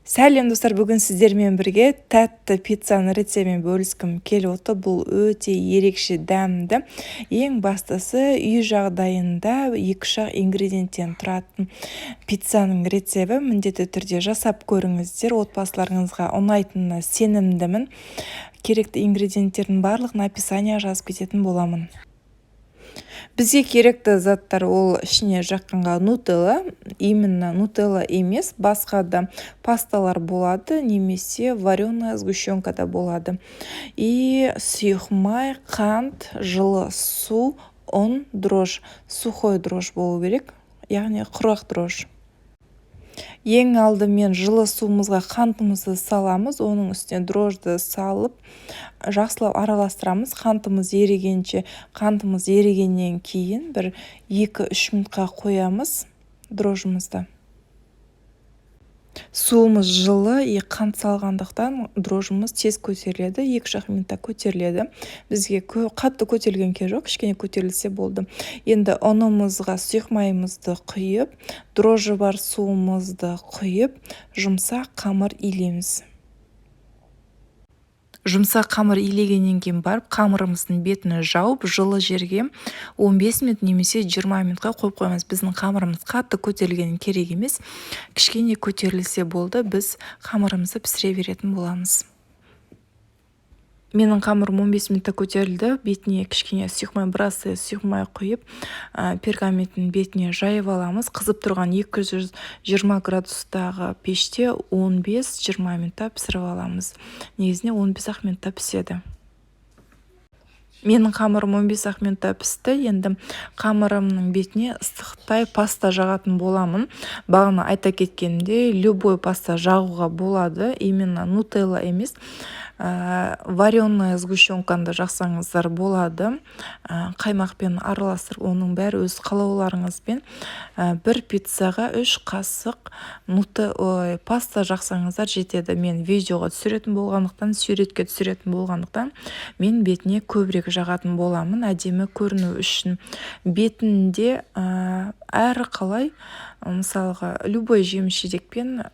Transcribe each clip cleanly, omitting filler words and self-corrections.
Сәлем достар, бүгін сіздермен бірге тәтті пиццаны рецептімен бөліскім келіп отыр. Бұл өте ерекше дәмді. Ең бастысы үй жағдайында 2 ингредиенттен тұратын пиццаның рецебті міндетті түрде жасап көріңіздер. Отбасыларыңызға ұнайтынына сенімдімін. Керекті ингредиенттердің барлығын описание жазып кететін боламын. Бізге керекті заттар ол ішіне жаққанға нутелла, именно нутелла емес, басқа да пасталар болады, немесе вареная сгущенка да болады. И сұйық май, қант, жылы су, ұн, дрожж, сухой дрожж болу керек, яғни құрғақ дрожж. Ең алдымен жылы суымызға қантымызды саламыз, оның үстіне дрожжды салып, жақсылап араластырамыз. Қантымыз ерігеннен кейін 1-2-3 минутқа қоямыз дрожжымызды. Суымыз жылы, қант салғандықтан дрожжымыз тез көтеріледі, 2-3 минутта көтеріледі. Бізге қатты көтерілген керек жоқ, кішкене көтерілсе болды. Енді ұнымызға сұйық майымызды құйып, дрожжы бар суымызды құйып, жұмсақ қамыр илейміз. Жұмсақ қамыр илегеннен кейін барып, қамырымыздың бетін жауып, жылы жерге 15 минут немесе 20 минутқа қойып қоймыз. Біздің қамырымыз қатты көтерілген керек емес, кішкене көтерілсе болды, біз қамырымызды пісіре беретін боламыз. Менің қамырым 15 минутта көтерілді, бетіне кішкене сұйық май, біраз сұйық май құйып, пергаментінің бетіне жайып аламыз. Қызып тұрған 220 градустағы пеште 15-20 минутта пісіріп аламыз. Негізіне 15 минутта піседі. Менің қамырым 15 минутта пісті. Енді қамырымның бетіне ыстықтай паста жағатын боламын. Бағана айта кеткенімде, любой паста жағуға болады, именно нутелла емес. Вареная сгущенканы жақсаңыздар болады. Қаймақпен араластырып, оның бәрі өз қалауларыңызбен. Бір пиццаға 3 қасық паста жақсаңыздар жетеді. Мен видеоға түсіретін болғандықтан, суретке түсіретін болғандықтан, мен бетіне көбірек жағатын боламын, әдемі көріну үшін. Бетінде әрі қалай, мысалға, любой жеміс-жидекпен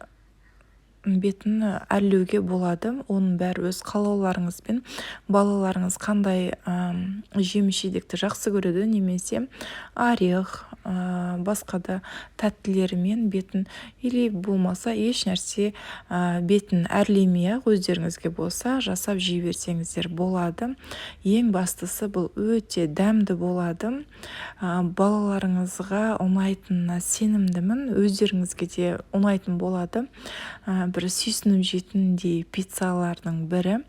бетін әрлеуге болады. Оның бәрі өз қалауларыңызбен. Балаларыңыз қандай жеміс-жидекті жақсы көреді, немесе орех, басқа да тәттілерімен бетін, или болмаса еш нәрсе бетін әрлемей өздеріңізге болса жасап жей берсеңіздер болады. Ең бастысы бұл өте дәмді болады. Балаларыңызға ұнайтынына сенімдімін, өздеріңізге де ұнайтын болады. Бір сүйсініп жейтіндей пиццалардың бірі.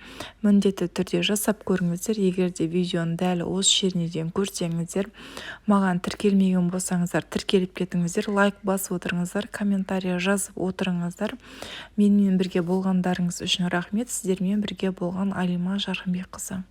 Міндетті түрде жасап көріңіздер. Егер де видеоны дәл осы жерінен көрсеңіздер, маған тіркелмеген болсаңыздар, тіркеліп кетіңіздер, лайк басып отырыңыздар, комментария жазып отырыңыздар. Менімен бірге болғандарыңыз үшін рахмет. Сіздермен бірге болған Алима Жарқынбекқызы.